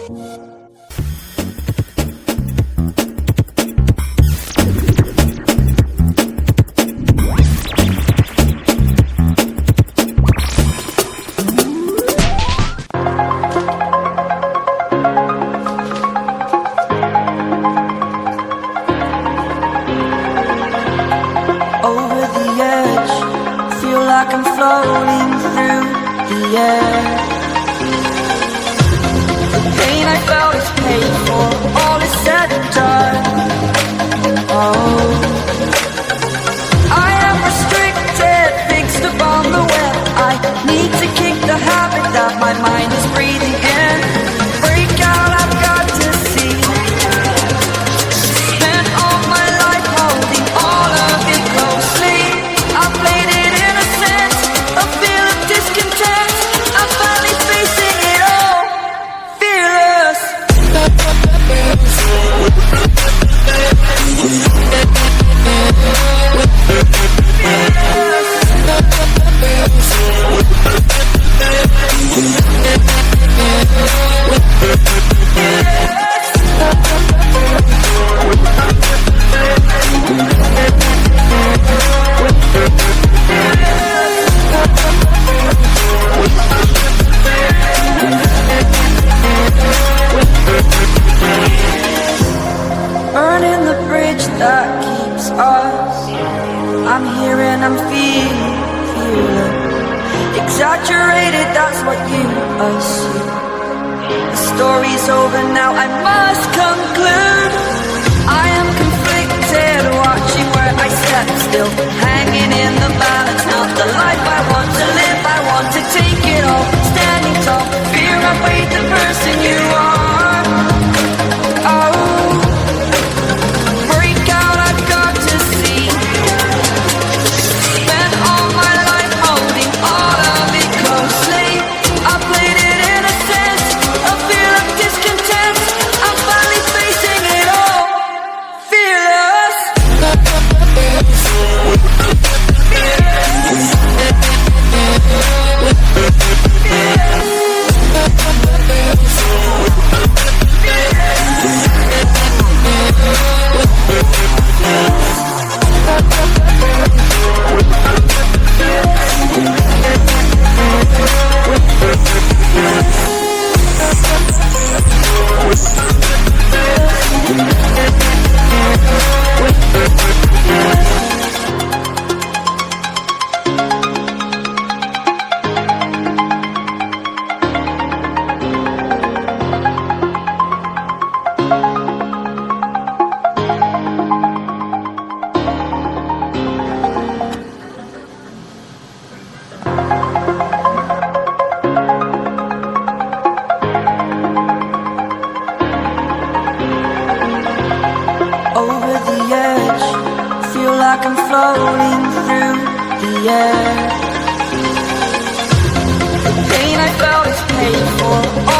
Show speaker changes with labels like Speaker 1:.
Speaker 1: Over the edge, feel like I'm floating through the air. The pain I felt is paid for, all is said and done. Oh, I am restricted, fixed upon the web. I need to kick the habit that my mind is breathing in. Break out, I've got to see. Spent all my life holding all of it closely. I played it innocent, a feel of discontent. I'm finally facing it all, fearless. Burning the bridge that keeps us. I'm here and I'm feeling exaggerated, that's what you assume. The story's over now, I must conclude. I am conflicted, watching where I step still, hanging in the balance. Not the life I want to live, I want to take it all. Standing tall, fear I weighed the person you are. Oh, over the edge, feel like I'm floating through the air. The pain I felt is paid for.